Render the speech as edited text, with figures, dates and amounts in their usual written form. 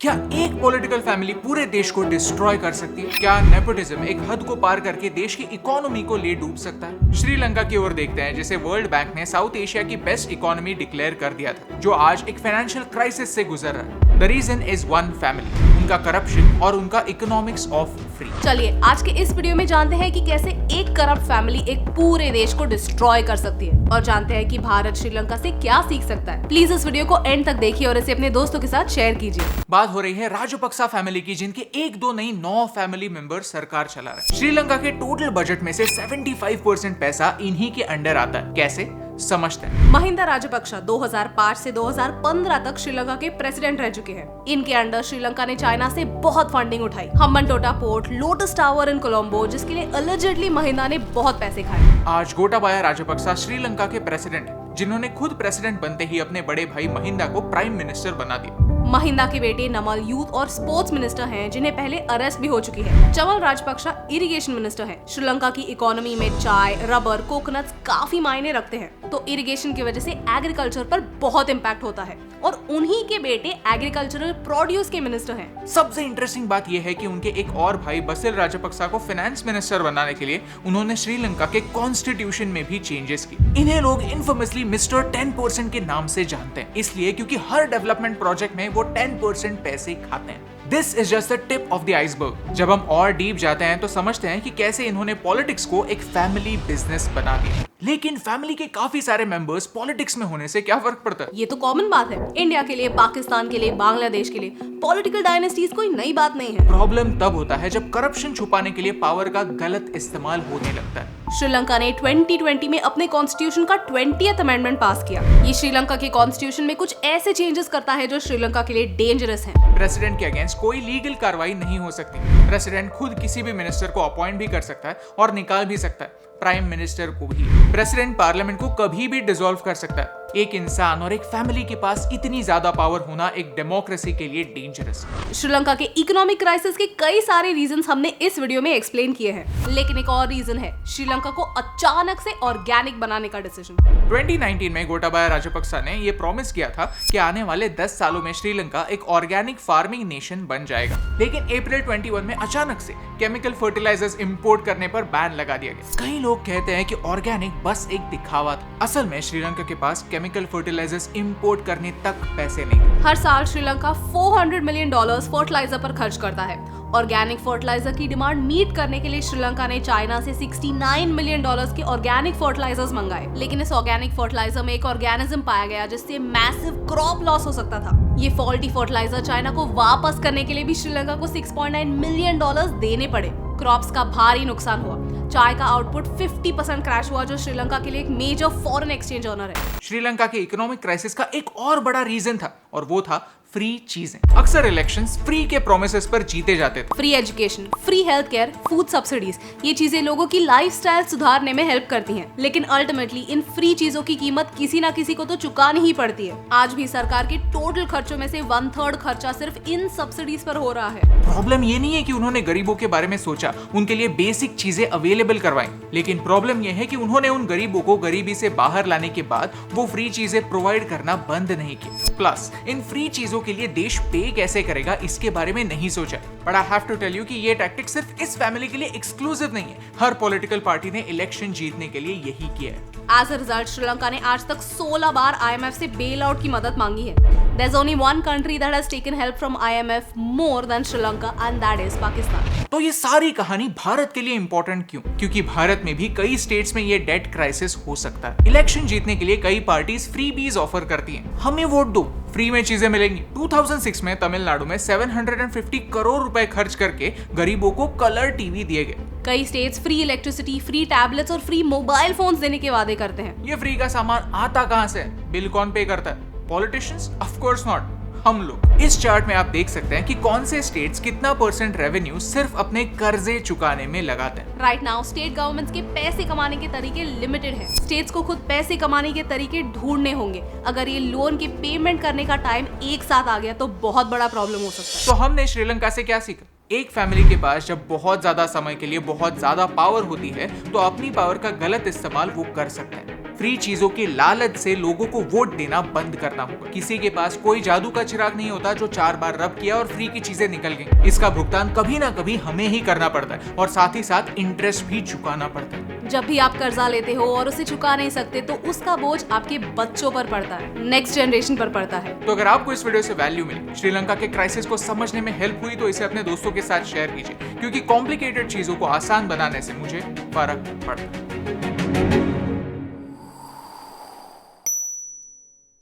क्या एक political family पूरे देश को डिस्ट्रॉय कर सकती है? क्या नेपोटिज्म एक हद को पार करके देश की इकोनॉमी को ले डूब सकता है? श्रीलंका की ओर देखते हैं, जिसे वर्ल्ड बैंक ने साउथ एशिया की बेस्ट इकोनॉमी डिक्लेयर कर दिया था, जो आज एक फाइनेंशियल क्राइसिस से गुजर रहा है। The reason is one family, उनका करप्शन और उनका इकोनॉमिक्स ऑफ फ्री। चलिए आज के इस वीडियो में जानते हैं कि कैसे एक करप्ट फैमिली एक पूरे देश को डिस्ट्रॉय कर सकती है, और जानते हैं कि भारत श्रीलंका से क्या सीख सकता है। प्लीज इस वीडियो को एंड तक देखिए और इसे अपने दोस्तों के साथ शेयर कीजिए। बात हो रही है राजपक्सा फैमिली की, जिनके एक दो नहीं 9 फैमिली मेंबर सरकार चला रहे हैं। श्रीलंका के टोटल बजट में से 75% पैसा इन्हीं के अंडर आता है। कैसे समझते हैं। महिंदा राजपक्सा 2005 से 2015 तक श्रीलंका के प्रेसिडेंट रह चुके हैं। इनके अंडर श्रीलंका ने चाइना से बहुत फंडिंग उठाई। हम्बनटोटा पोर्ट, लोटस टावर इन कोलंबो, जिसके लिए अलिजेडली महिंदा ने बहुत पैसे खाए। आज गोटाबाया राजपक्सा श्रीलंका के प्रेसिडेंट हैं, जिन्होंने खुद प्रेसिडेंट बनते ही अपने बड़े भाई महिंदा को प्राइम मिनिस्टर बना दिया। महिंदा के बेटे नमल यूथ और स्पोर्ट्स मिनिस्टर हैं, जिन्हें पहले अरेस्ट भी हो चुकी है। चमल राजपक्सा इरिगेशन मिनिस्टर हैं। श्रीलंका की इकोनॉमी में चाय, रबर, कोकोनट्स काफी मायने रखते हैं, तो इरिगेशन की वजह से एग्रीकल्चर पर बहुत इम्पैक्ट होता है, और उन्हीं के बेटे एग्रीकल्चरल प्रोड्यूस के मिनिस्टर हैं। सबसे इंटरेस्टिंग बात यह है कि उनके एक और भाई बसिल राजपक्सा को फाइनेंस मिनिस्टर बनाने के लिए उन्होंने श्रीलंका के कॉन्स्टिट्यूशन में भी चेंजेस किए। इन्हें लोग इनफेमसली मिस्टर 10% के नाम से जानते हैं, इसलिए क्योंकि हर डेवलपमेंट प्रोजेक्ट में वो 10% पैसे खाते हैं। This is just the tip of the iceberg. जब हम और डीप जाते हैं तो समझते हैं कि कैसे इन्होंने पॉलिटिक्स को एक फैमिली बिजनेस बना दिया। लेकिन फैमिली के काफी सारे मेंबर्स पॉलिटिक्स में होने से क्या फर्क पड़ता है? ये तो कॉमन बात है। इंडिया के लिए, पाकिस्तान के लिए, बांग्लादेश के लिए पॉलिटिकल डायनेस्टीज कोई नई बात नहीं है। प्रॉब्लम तब होता है जब करप्शन छुपाने के लिए पावर का गलत इस्तेमाल होने लगता है। श्रीलंका ने 2020 में अपने कॉन्स्टिट्यूशन का 20th अमेंडमेंट पास किया। ये श्रीलंका के कॉन्स्टिट्यूशन में कुछ ऐसे चेंजेस करता है जो श्रीलंका के लिए डेंजरस हैं। प्रेसिडेंट के अगेंस्ट कोई लीगल कार्रवाई नहीं हो सकती। प्रेसिडेंट खुद किसी भी मिनिस्टर को अपॉइंट भी कर सकता है और निकाल भी सकता है, प्राइम मिनिस्टर को भी। प्रेसिडेंट पार्लियामेंट को कभी भी डिसॉल्व कर सकता है। एक इंसान और एक फैमिली के पास इतनी ज्यादा पावर होना एक डेमोक्रेसी के लिए डेंजरस है। श्रीलंका के इकोनॉमिक क्राइसिस के कई सारे रीजंस हमने इस वीडियो में एक्सप्लेन किए हैं, लेकिन एक और रीजन है श्रीलंका को अचानक से ऑर्गेनिक बनाने का डिसीजन। 2019 में गोटाबाया राजपक्सा ने यह प्रॉमिस किया था कि आने वाले 10 सालों में श्रीलंका एक ऑर्गेनिक फार्मिंग नेशन बन जाएगा। लेकिन अप्रैल 21 में अचानक से केमिकल फर्टिलाइजर्स इंपोर्ट करने पर बैन लगा दिया गया। कई लोग कहते हैं कि ऑर्गेनिक बस एक दिखावा था। असल में श्रीलंका के पास केमिकल फर्टिलाइजर्स इंपोर्ट करने तक पैसे नहीं। हर साल श्रीलंका $400 मिलियन फर्टिलाइजर पर खर्च करता है। ऑर्गेनिक फर्टिलाइजर की डिमांड मीट करने के लिए श्रीलंका ने चाइना से $69 मिलियन के ऑर्गेनिक फर्टिलाइजर्स मंगाए, लेकिन इस ऑर्गेनिक फर्टिलाइजर में एक ऑर्गेनिज्म पाया गया जिससे मैसिव क्रॉप लॉस हो सकता था। ये फॉल्टी फर्टिलाइजर चाइना को वापस करने के लिए भी श्रीलंका को $6.9 मिलियन देने पड़े। क्रॉप्स का भारी नुकसान हुआ। चाय का आउटपुट 50% क्रैश हुआ, जो श्रीलंका के लिए एक मेजर फॉरेन एक्सचेंज ऑनर है। श्रीलंका के इकोनॉमिक क्राइसिस का एक और बड़ा रीजन था, और वो था फ्री चीजें। अक्सर इलेक्शंस फ्री के प्रोमिसेस पर जीते जाते थे। Free education, free health care, food subsidies, ये चीजें लोगों की लाइफस्टाइल सुधारने में हेल्प करती हैं, लेकिन अल्टीमेटली इन फ्री चीजों की कीमत किसी ना किसी को तो चुकानी ही पड़ती है। आज भी सरकार के टोटल खर्चों में से 1/3 खर्चा सिर्फ इन सब्सिडीज पर हो रहा है। प्रॉब्लम ये नहीं है कि उन्होंने गरीबों के बारे में सोचा, उनके लिए बेसिक चीजें अवेलेबल करवाई, लेकिन प्रॉब्लम यह है कि उन्होंने उन गरीबों को गरीबी से बाहर लाने के बाद वो फ्री चीजें प्रोवाइड करना बंद नहीं की। प्लस इन फ्री चीजों के लिए देश पे कैसे करेगा, इसके बारे में नहीं सोचा। But I have to tell you कि ये टैक्टिक सिर्फ इस फैमिली के लिए एक्सक्लूसिव नहीं है। हर पॉलिटिकल पार्टी ने इलेक्शन जीतने के लिए यही किया है। एज अ रिजल्ट श्रीलंका ने आज तक 16 बार IMF से बेल आउट की मदद मांगी है। There's only one country that has taken help from IMF more than Sri Lanka, and that is Pakistan. तो ये सारी कहानी भारत के लिए इंपॉर्टेंट क्यों? क्योंकि भारत में भी कई स्टेट्स में ये डेट क्राइसिस हो सकता है। इलेक्शन जीतने के लिए कई पार्टीज फ्रीबीज ऑफर करती हैं। हमें वोट दो, फ्री में चीजें मिलेंगी। 2006 में तमिलनाडु में 750 करोड़ रुपए खर्च करके गरीबों को कलर टीवी दिए गए। कई states free electricity, free tablets और फ्री मोबाइल फोन्स देने के वादे करते हैं। ये फ्री का सामान आता कहां से? बिल कौन पे करता है? पॉलिटिशियंस? ऑफ कोर्स नॉट, हम लोग। इस चार्ट में आप देख सकते हैं कि कौन से स्टेट्स कितना % रेवेन्यू सिर्फ अपने कर्जे चुकाने में लगाते हैं। राइट नाउ स्टेट गवर्नमेंट्स के पैसे कमाने के तरीके लिमिटेड हैं। स्टेट्स को खुद पैसे कमाने के तरीके ढूंढने होंगे। अगर ये लोन की पेमेंट करने का टाइम एक साथ आ गया तो बहुत बड़ा प्रॉब्लम हो सकता है। तो हमने श्रीलंका से क्या सीखा? एक फैमिली के पास जब बहुत ज्यादा समय के लिए बहुत ज्यादा पावर होती है तो अपनी पावर का गलत इस्तेमाल वो कर सकते हैं। फ्री चीजों की लालच से लोगों को वोट देना बंद करना होगा। किसी के पास कोई जादू का चिराग नहीं होता जो 4 बार रब किया और फ्री की चीजें निकल गई। इसका भुगतान कभी ना कभी हमें ही करना पड़ता है और साथ ही साथ इंटरेस्ट भी चुकाना पड़ता है। जब भी आप कर्जा लेते हो और उसे चुका नहीं सकते तो उसका बोझ आपके बच्चों पर पड़ता है, नेक्स्ट जनरेशन पर पड़ता है। तो अगर आपको इस वीडियो से वैल्यू मिली, श्रीलंका के क्राइसिस को समझने में हेल्प हुई, तो इसे अपने दोस्तों के साथ शेयर कीजिए, क्योंकि कॉम्प्लिकेटेड चीजों को आसान बनाने से मुझे फर्क पड़ता है।